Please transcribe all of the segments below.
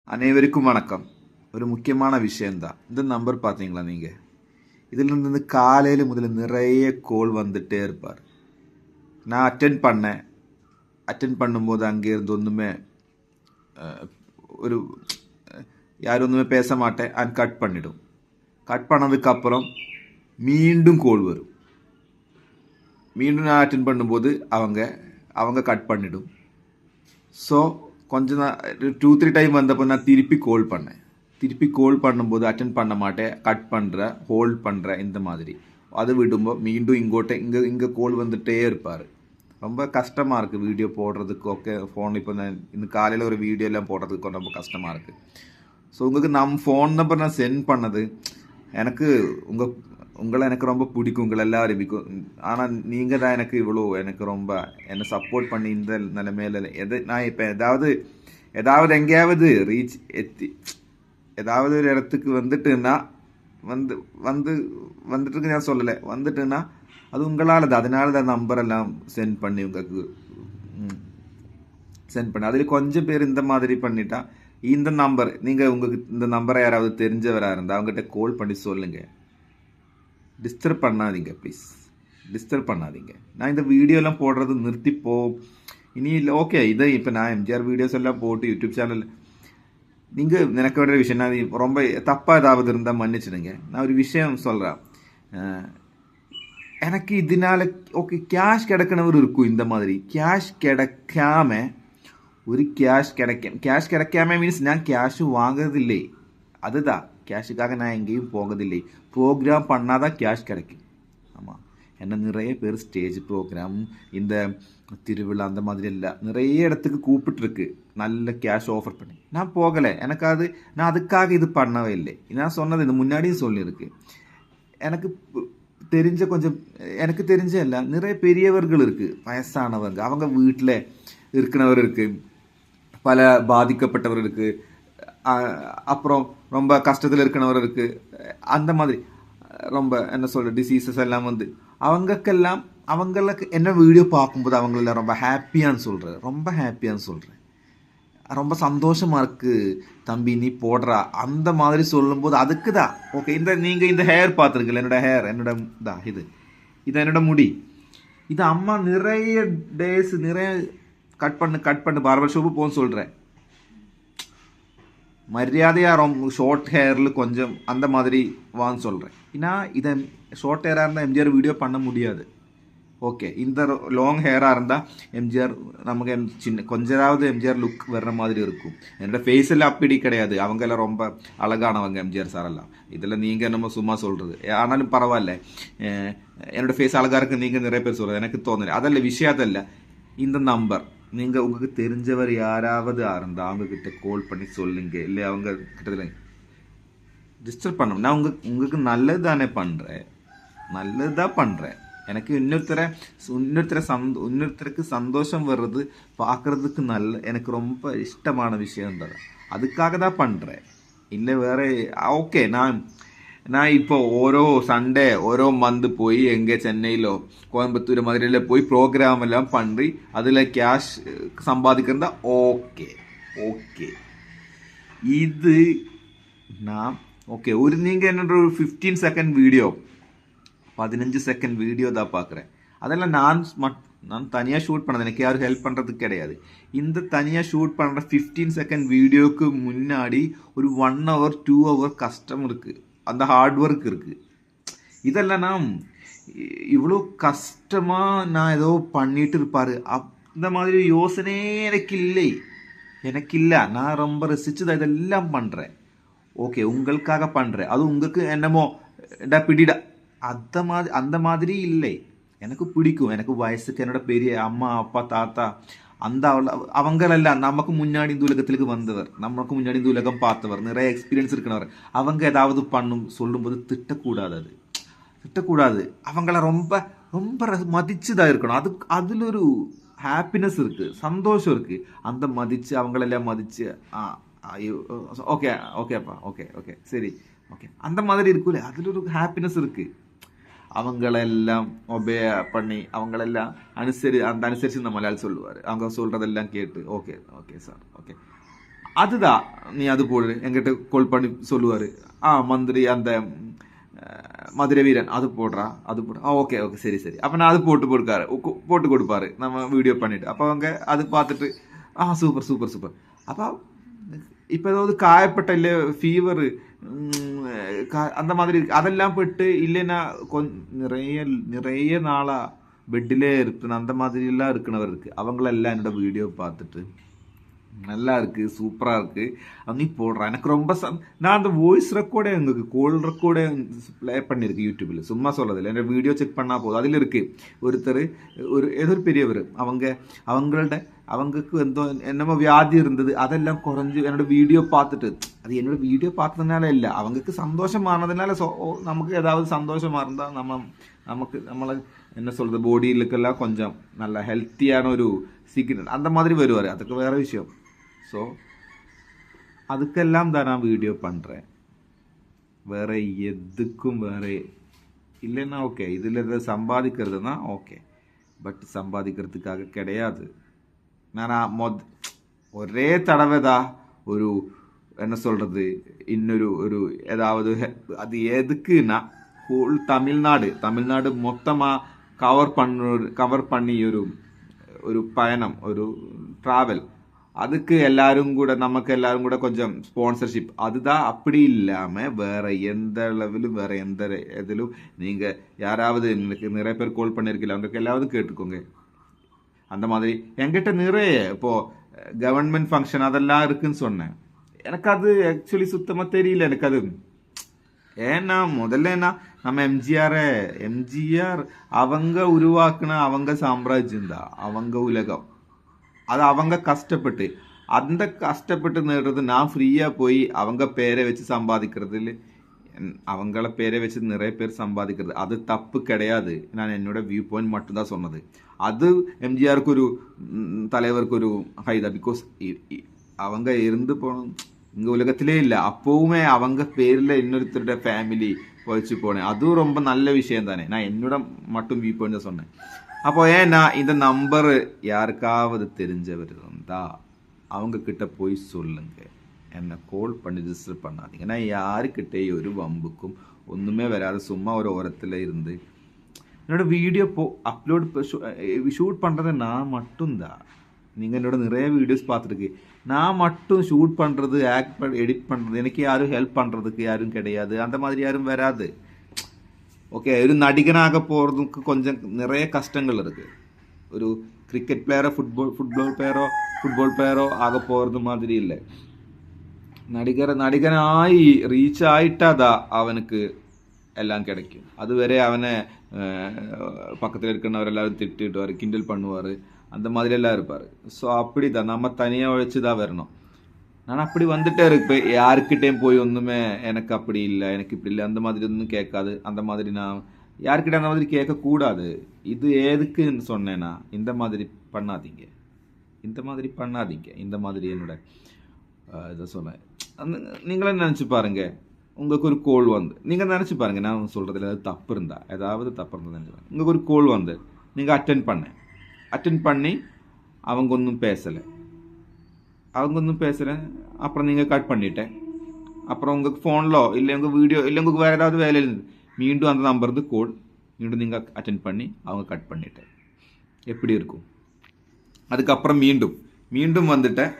அனைவருக்கும் வணக்கம். ஒரு முக்கியமான விஷயம் தான். இந்த நம்பர் பார்த்தீங்களா நீங்க? இதில் இருந்து காலையில் முதல்ல நிறைய கோல் வந்துட்டே இருப்பார். நான் அட்டென்ட் பண்ணும்போது அங்கே இருந்து ஒன்றுமே ஒரு யாரும் ஒன்றுமே பேச மாட்டேன். அண்ட் கட் பண்ணிடும். கட் பண்ணதுக்கப்புறம் மீண்டும் கோல் வரும். மீண்டும் நான் அட்டென்ட் பண்ணும்போது அவங்க கட் பண்ணிடும். ஸோ கொஞ்சம் நான் 2-3 டைம் வந்தப்போ நான் திருப்பி கோல் பண்ணும்போது அட்டென்ட் பண்ண மாட்டேன், கட் பண்ணுறேன், ஹோல்ட் பண்ணுறேன், இந்த மாதிரி. அது விடும்போது மீண்டும் இங்கே கோல் வந்துகிட்டே இருப்பார். ரொம்ப கஷ்டமாக இருக்குது வீடியோ போடுறதுக்கு. ஓகே, ஃபோன் இப்போ நான் இந்த காலையில் ஒரு வீடியோ எல்லாம் போடுறதுக்கு ரொம்ப கஷ்டமாக இருக்குது. ஸோ உங்களுக்கு ஃபோன் நம்பர் நான் சென்ட் பண்ணது எனக்கு உங்களை எனக்கு ரொம்ப பிடிக்கும், உங்களை எல்லாம் அறிவிக்கும். ஆனால் நீங்கள் தான் எனக்கு ரொம்ப என்னை சப்போர்ட் பண்ணி இந்த நிலைமையில நான் இப்போ ஏதாவது எங்கேயாவது ஏதாவது ஒரு இடத்துக்கு வந்துட்டுன்னா வந்துட்டு நான் சொல்லலை, வந்துட்டுன்னா அது உங்களால் தான். அதனால தான் நம்பரெல்லாம் சென்ட் பண்ணி அதில் கொஞ்சம் பேர் இந்த மாதிரி பண்ணிட்டா இந்த நம்பர் உங்களுக்கு இந்த நம்பரை யாராவது தெரிஞ்சவராக இருந்தால் அவங்ககிட்ட கால் பண்ணி சொல்லுங்கள். டிஸ்டர்ப் பண்ணாதீங்க, ப்ளீஸ் டிஸ்டர்ப் பண்ணாதீங்க. நான் இந்த வீடியோலாம் போடுறது நிறுத்திப்போ இனி இல்லை. ஓகே, இதை இப்போ நான் எம்ஜிஆர் வீடியோஸ் எல்லாம் போட்டு யூடியூப் சேனல் நீங்கள் எனக்கு வேண்டிய விஷயம் நான் ரொம்ப தப்பாக ஏதாவது இருந்தால் மன்னிச்சிடுங்க. நான் ஒரு விஷயம் சொல்கிறேன். எனக்கு இதனால ஓகே கேஷ் கிடைக்கணவர் இருக்கும். இந்த மாதிரி கேஷ் கிடைக்காம கேஷ் கிடைக்காம மீன்ஸ் நான் கேஷ் வாங்குறதில்லை. அதுதான், கேஷுக்காக நான் எங்கேயும் போகிறதில்லை. ப்ரோக்ராம் பண்ணால் தான் கேஷ் கிடைக்கும். ஆமாம், என்ன நிறைய பேர் ஸ்டேஜ் ப்ரோக்ராம், இந்த திருவிழா அந்த மாதிரி எல்லாம் நிறைய இடத்துக்கு கூப்பிட்டுருக்கு நல்ல கேஷ் ஆஃபர் பண்ணி. நான் போகலை. நான் அதுக்காக இது பண்ணவே இல்லை. நான் சொன்னது இந்த முன்னாடியும் சொல்லியிருக்கு. எனக்கு தெரிஞ்ச எல்லாம் நிறைய பெரியவர்கள் இருக்குது, வயசானவங்க, அவங்க வீட்டில் இருக்கிறவர் இருக்குது, பல பாதிக்கப்பட்டவர் இருக்குது, அப்புறம் ரொம்ப கஷ்டத்தில் இருக்கிறவர் இருக்குது. அந்த மாதிரி ரொம்ப என்ன சொல்கிற டிசீசஸ் எல்லாம் அவங்களுக்கு என்ன வீடியோ பார்க்கும்போது அவங்களெல்லாம் ரொம்ப ஹாப்பியான்னு சொல்கிறேன். ரொம்ப சந்தோஷமாக இருக்குது தம்பி நீ போடுறா அந்த மாதிரி சொல்லும்போது அதுக்கு தான். ஓகே, நீங்கள் இந்த ஹேர் பார்த்துருக்கல, இது என்னோட முடி. இது அம்மா நிறைய டேஸ் நிறைய கட் பண்ணு பார்பர் ஷாப்பு போன்னு சொல்கிறேன். மரியாதையாக ரொம்ப ஷார்ட் ஹேரில் கொஞ்சம் அந்த மாதிரி வான்னு சொல்கிறேன். ஏன்னா இதை ஷார்ட் ஹேராக இருந்தால் எம்ஜிஆர் வீடியோ பண்ண முடியாது. ஓகே, இந்த லாங் ஹேராக இருந்தால் எம்ஜிஆர் நமக்கு கொஞ்சமாவது எம்ஜிஆர் லுக் வர்ற மாதிரி இருக்கும். என்னோட ஃபேஸ் எல்லாம் அப்படி கிடையாது. அவங்கெல்லாம் ரொம்ப அழகானவங்க எம்ஜிஆர் சாரெல்லாம். இதில் நீங்கள் நம்ம சும்மா சொல்கிறது. ஆனாலும் பரவாயில்ல, என்னோடய ஃபேஸ் அழகாக இருக்குது நீங்கள் நிறைய பேர் சொல்கிறது எனக்கு தோணலை. அதல்ல விஷயம் அதல்ல. இந்த நம்பர் உங்களுக்கு தெரிஞ்சவர் யாராவது இருந்தால் அவங்கக்கிட்ட கால் பண்ணி சொல்லுங்க. இல்லை அவங்க கிட்ட டிஸ்டர்ப் பண்ண நான் உங்களுக்கு நல்லது தானே பண்ணுறேன், நல்லது தான் பண்ணுறேன். எனக்கு இன்னொருத்தருக்கு சந்தோஷம் வர்றது பார்க்குறதுக்கு எனக்கு ரொம்ப இஷ்டமான விஷயம் தான். அதுக்காக தான் பண்ணுறேன், இல்லை வேறு. ஓகே, நான் இப்போ ஓரோ சண்டே ஓரோ மந்த் போய் எங்கே சென்னையிலோ கோயம்புத்தூர் மதுரையில் போய் ப்ரோக்ராம் எல்லாம் பண்ணி அதில் கேஷ் சம்பாதிக்கிறதா. ஓகே இது நான் நீங்கள் என்னோட ஒரு 15 செகண்ட் வீடியோ 15 செகண்ட் வீடியோ தான் பார்க்குறேன். அதெல்லாம் நான் தனியாக ஷூட் பண்ணது, எனக்கு யாரும் ஹெல்ப் பண்ணுறதுக்கு கிடையாது. இந்த தனியாக ஷூட் பண்ணுற 15 செகண்ட் வீடியோவுக்கு முன்னாடி ஒரு 1 hour 2 hour கஷ்டம் இருக்குது, அந்த ஹார்ட் ஒர்க் இருக்குது. இதெல்லாம் நான் இவ்வளோ கஷ்டமாக நான் ஏதோ பண்ணிட்டு இருப்பார் அந்த மாதிரி யோசனையே எனக்கு இல்லை. நான் ரொம்ப ரசிச்சு தான் இதெல்லாம் பண்ணுறேன். ஓகே, உங்களுக்காக பண்ணுறேன். அது உங்களுக்கு என்னமோ பிடிடா அந்த மாதிரி இல்லை. எனக்கு பிடிக்கும். எனக்கு வயசுக்கு என்னோட பெரிய அம்மா அப்பா தாத்தா அவங்களெல்லாம் நமக்கு முன்னாடி இந்த உலகத்திற்கு வந்தவர், நமக்கு முன்னாடி இந்த உலகம் பார்த்தவர், நிறைய எக்ஸ்பீரியன்ஸ் இருக்கிறவர். அவங்க ஏதாவது சொல்லும்போது திட்டக்கூடாது. அவங்கள ரொம்ப ரொம்ப மதிச்சுதான் இருக்கணும். அதில் ஒரு ஹாப்பினஸ் இருக்குது, சந்தோஷம் இருக்குது. அந்த மதித்து அவங்களெல்லாம் மதித்து ஓகேப்பா ஓகே சரி ஓகே அந்த மாதிரி இருக்குல்ல, அதில் ஒரு ஹாப்பினஸ் இருக்குது. அவங்களெல்லாம் ஒபே பண்ணி அவங்களெல்லாம் அனுசரித்து இந்த மலையாளி சொல்லுவார். அவங்க சொல்கிறதெல்லாம் கேட்டு ஓகே சார் ஓகே அதுதான் நீ அது போடு என்கிட்ட கால் பண்ணி சொல்லுவார் மந்திரி அந்த மதுரை வீரன் அது போடுறா அது போடு ஓகே ஓகே சரி சரி அப்போ நான் அது போட்டு கொடுப்பாரு நம்ம வீடியோ பண்ணிட்டு அப்போ அவங்க அது பார்த்துட்டு சூப்பர் சூப்பர் சூப்பர் அப்போ இப்போ ஏதாவது காயப்பட்ட இல்லை ஃபீவர் அந்த மாதிரி அதெல்லாம் போயிட்டு இல்லைன்னா நிறைய நாளா பெட்டிலே இருக்கணும் அந்த மாதிரிலாம் இருக்கிறவர் இருக்கு அவங்களெல்லாம் என்னோட வீடியோ பார்த்துட்டு நல்லா இருக்கு சூப்பரா இருக்கு நீ போடுறான் எனக்கு ரொம்ப நான் அந்த வாய்ஸ் ரெக்கார்டே உங்களுக்கு கோல் ரெக்கார்டே ப்ளே பண்ணியிருக்கேன் யூடியூப்ல சும்மா சொல்லதில்லை என்னோட வீடியோ செக் பண்ணா போதும் அதில் இருக்கு ஒருத்தர் ஏதோ ஒரு பெரியவர் அவங்களுக்கு என்னமோ வியாதி இருந்தது அதெல்லாம் குறைஞ்சு என்னோட வீடியோ பார்த்துட்டு அது என்னோட வீடியோ பார்த்ததுனால இல்லை அவங்களுக்கு சந்தோஷமானதுனால நமக்கு ஏதாவது சந்தோஷமா இருந்தால் நமக்கு நம்மளை என்ன சொல்றது பாடியிலுக்கெல்லாம் கொஞ்சம் நல்ல ஹெல்த்தியான ஒரு சிக்னல் அந்த மாதிரி வருவார் அதுக்கு வேற விஷயம் ஸோ அதுக்கெல்லாம் தான் நான் வீடியோ பண்ணுறேன் வேற எதுக்கும் வேற இல்லைன்னா ஓகே இதில் எதாவது சம்பாதிக்கிறதுனா ஓகே பட் சம்பாதிக்கிறதுக்காக கிடையாது நான் ஒரே தடவை தான் ஒரு என்ன சொல்கிறது இன்னொரு ஏதாவது அது எதுக்குன்னா ஹோல் தமிழ்நாடு மொத்தமாக கவர் பண்ணி ஒரு பயணம் ஒரு ட்ராவல் அதுக்கு நமக்கு எல்லாரும் கூட கொஞ்சம் ஸ்பான்சர்ஷிப் அதுதான் அப்படி இல்லாமல் வேற எந்த லெவலும் வேற எந்த இதிலும் நீங்கள் யாராவது எனக்கு நிறைய பேர் கால் பண்ணியிருக்கல அவங்களுக்கு எல்லாரும் கேட்டுக்கோங்க அந்த மாதிரி என்கிட்ட நிறைய இப்போது கவர்மெண்ட் ஃபங்க்ஷன் அதெல்லாம் இருக்குன்னு சொன்னேன் எனக்கு அது ஆக்சுவலி சுத்தமாக தெரியல எனக்கு அது ஏன்னா முதல்ல நம்ம எம்ஜிஆர் அவங்க உருவாக்குன அவங்க சாம்ராஜ்யம் தான் அவங்க உலகம் அது அவங்க கஷ்டப்பட்டு அந்த கஷ்டப்பட்டு நேடுறது நான் ஃப்ரீயாக போய் அவங்க பேரை வச்சு சம்பாதிக்கிறது இல்லை அவங்கள பேரை வச்சு நிறைய பேர் சம்பாதிக்கிறது அது தப்பு கிடையாது நான் என்னோட வியூ பாயிண்ட் மட்டும்தான் சொன்னது அது எம்ஜிஆருக்கு ஒரு தலைவருக்கு ஒரு ஹைதா பிகாஸ் அவங்க இருந்து போன இங்கே உலகத்திலே இல்லை அப்போவுமே அவங்க பேரில் இன்னொருத்தருடைய ஃபேமிலி வச்சு போனேன் அதுவும் ரொம்ப நல்ல விஷயம் தானே நான் என்னோட மட்டும் வியூ பாயிண்ட் தான் சொன்னேன் அப்போ ஏன்னா இந்த நம்பர் யாருக்காவது தெரிஞ்சவர் இருந்தா அவங்க கிட்ட போய் சொல்லுங்க என்னை கால் பண்ணி ரிஜிஸ்டர் பண்ணாதீங்க நான் யாருக்கிட்டே ஒரு வம்புக்கும் ஒன்றுமே வராது சும்மா ஒரு ஓரத்தில் இருந்து என்னோட வீடியோ ஷூட் பண்ணுறது நான் மட்டும்தான் நீங்கள் என்னோட நிறைய வீடியோஸ் பார்த்துருக்கு நான் மட்டும் ஷூட் பண்ணுறது எடிட் பண்ணுறது எனக்கு யாரும் ஹெல்ப் பண்ணுறதுக்கு யாரும் கிடையாது அந்த மாதிரி யாரும் வராது ஓகே ஒரு நடிகனாக போகிறதுக்கு கொஞ்சம் நிறைய கஷ்டங்கள் இருக்குது ஒரு கிரிக்கெட் பிளேயரோ ஃபுட்பாൾ பிளேயரோ ஆக போகிறது மாதிரி இல்லை நடிகனாയി റീച്ച് ആയിട്ടാ അവനക്ക് എല്ലാം கிடைக்கும் அதுவரை அவனை பக்கத்தில் இருக்கிறவரெல்லாரும் திட்டுவார் கிண்டல் பண்ணுவார் அந்த மாதிரி எல்லாம் இருப்பார் ஸோ அப்படி தான் நம்ம தனியாக உழைச்சி தான் வரணும் நான் அப்படி வந்துட்டே இருப்பேன் யாருக்கிட்டேயும் போய் ஒன்றுமே எனக்கு அப்படி இல்லை எனக்கு இப்படி இல்லை அந்த மாதிரி ஒன்றும் கேட்காது அந்த மாதிரி நான் யாருக்கிட்ட அந்த மாதிரி கேட்கக்கூடாது இது எதுக்குன்னு சொன்னேன்னா இந்த மாதிரி பண்ணாதீங்க இந்த மாதிரி என்னோட இதை சொன்னேன் நீங்களே நினச்சி பாருங்கள் உங்களுக்கு ஒரு கோல் வந்து நீங்கள் நினச்சி பாருங்கள் நான் சொல்கிறதுல ஏதாவது தப்பு இருந்தால் நினச்சி உங்களுக்கு ஒரு கோல் வந்து நீங்கள் அட்டென்ட் பண்ணி அவங்க ஒன்றும் பேசலை அப்புறம் நீங்கள் கட் பண்ணிட்டேன் அப்புறம் உங்களுக்கு ஃபோனிலோ இல்லை உங்கள் வீடியோ இல்லை உங்களுக்கு வேறு ஏதாவது வேலையில் இருந்து மீண்டும் அந்த நம்பருக்கு கோல் மீண்டும் நீங்கள் அட்டென்ட் பண்ணி அவங்க கட் பண்ணிட்டேன் எப்படி இருக்கும் அதுக்கப்புறம் மீண்டும் வந்துட்டேன்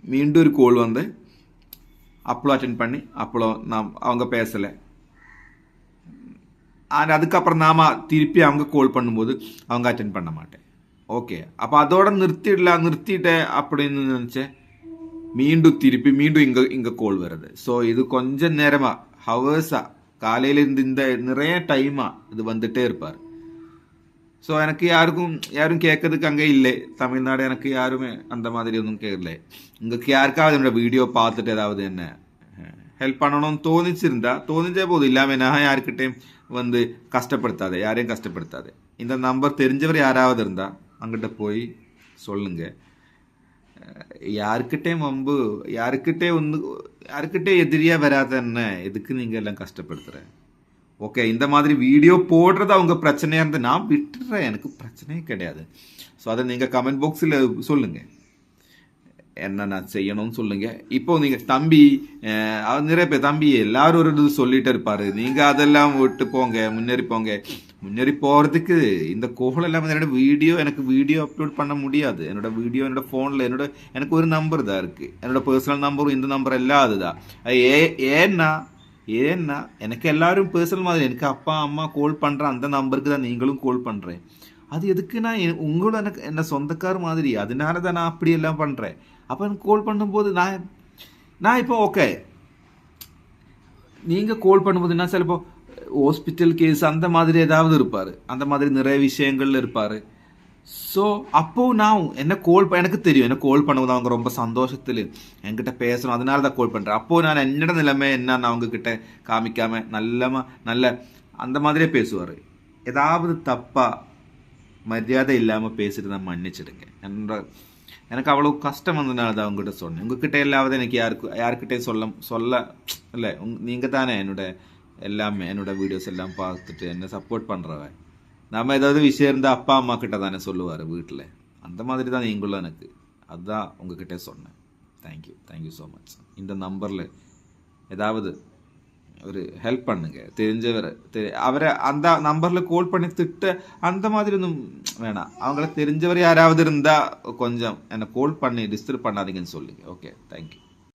மீண்டும் ஒரு கோல் வந்து அப்பளோ அட்டென்ட் பண்ணி அப்பளோ அவங்க பேசலை அதுக்கப்புறம் திருப்பி அவங்க கால் பண்ணும்போது அவங்க அட்டென்ட் பண்ண மாட்டேன் ஓகே அப்போ அதோட நிறுத்திட்டேன் அப்படின்னு நினச்சேன் மீண்டும் இங்கே கோல் வருது ஸோ இது கொஞ்சம் நேரமாக ஹவர்ஸாக காலையிலேருந்து இந்த நிறைய டைமாக இது வந்துட்டே இருப்பார் ஸோ எனக்கு யாரும் கேட்கறதுக்கு அங்கே இல்லை தமிழ்நாடு எனக்கு யாருமே அந்த மாதிரி ஒன்றும் கேட்கல உங்களுக்கு யாருக்காவது என்னோட வீடியோ பார்த்துட்டு ஏதாவது என்ன ஹெல்ப் பண்ணணும்னு தோணிச்சே போதும் இல்லாமல் நான் யாருக்கிட்டையும் வந்து யாரையும் கஷ்டப்படுத்தாது இந்த நம்பர் தெரிஞ்சவர் யாராவது இருந்தால் அங்கிட்ட போய் சொல்லுங்க யாருக்கிட்டே எதிரியாக வராத என்ன எதுக்கு நீங்கள் எல்லாம் கஷ்டப்படுத்துகிற ஓகே, இந்த மாதிரி வீடியோ போடுறது அவங்க பிரச்சனையாக இருந்து நான் விட்டுறேன், எனக்கு பிரச்சனையே கிடையாது. ஸோ அதை நீங்கள் கமெண்ட் பாக்ஸில் சொல்லுங்கள், என்ன நான் செய்யணும்னு சொல்லுங்க. இப்போ நீங்க தம்பி நிறைய பேர் தம்பி எல்லாரும் ஒரு இது சொல்லிட்டு இருப்பாரு, நீங்க அதெல்லாம் விட்டு போங்க, முன்னேறி போங்க. முன்னேறி போறதுக்கு இந்த கோல் எல்லாம் என்னோட வீடியோ, எனக்கு வீடியோ அப்லோட் பண்ண முடியாது. என்னோட வீடியோ என்னோட போன்ல எனக்கு ஒரு நம்பர் தான் இருக்கு, என்னோட பர்சனல் நம்பரும் இந்த நம்பர் எல்லாம் அதுதான். ஏன்னா ஏன்னா எனக்கு எல்லாரும் பர்சனல் மாதிரி எனக்கு அப்பா அம்மா கால் பண்ற அந்த நம்பருக்கு தான் நீங்களும் கால் பண்றேன். அது எதுக்குன்னா உங்களும் எனக்கு என்ன சொந்தக்கார மாதிரி, அதனால தான் நான் அப்படி எல்லாம் பண்றேன். அப்போ எனக்கு கால் பண்ணும்போது நான் இப்போ ஓகே, நீங்கள் கால் பண்ணும்போது நான் சிலப்போ ஹாஸ்பிட்டல் கேஸ் அந்த மாதிரி ஏதாவது இருப்பார், அந்த மாதிரி நிறைய விஷயங்கள்ல இருப்பார். ஸோ அப்போ நான் எனக்கு தெரியும், என்ன கால் பண்ணும்போது அவங்க ரொம்ப சந்தோஷத்தில் என்கிட்ட பேசணும், அதனால தான் கால் பண்ணுறேன். அப்போது நான் என்னோட நிலைமை என்னன்னு அவங்க கிட்ட காமிக்காம நல்ல அந்த மாதிரியே பேசுவார். ஏதாவது தப்பா மரியாதை இல்லாமல் பேசிட்டு நான் மன்னிச்சிடுங்க. எனக்கு அவ்வளோ கஷ்டம் வந்ததுனால தான் உங்ககிட்ட சொன்னேன். உங்ககிட்ட இல்லாத எனக்கு யாருக்கிட்டையும் சொல்ல இல்லை. நீங்கள் தானே எல்லாமே என்னோட வீடியோஸ் எல்லாம் பார்த்துட்டு என்ன சப்போர்ட் பண்ணுறவன். நம்ம ஏதாவது விஷயம் இருந்தால் அப்பா அம்மா கிட்ட தானே சொல்லுவார் வீட்டில். அந்த மாதிரி தான் நீங்களும் எனக்கு, அதுதான் உங்ககிட்ட சொன்னேன். Thank you so much. இந்த நம்பரில் ஏதாவது ஒரு ஹெல்ப் பண்ணுங்க, தெரிஞ்சவர் அவரை அந்த நம்பரில் கால் பண்ணி அந்த மாதிரி ஒன்றும் வேணாம். அவங்கள தெரிஞ்சவர் யாராவது இருந்தால் கொஞ்சம் என்னை கால் பண்ணி டிஸ்டர்ப் பண்ணாதீங்கன்னு சொல்லுங்க. Okay, thank you.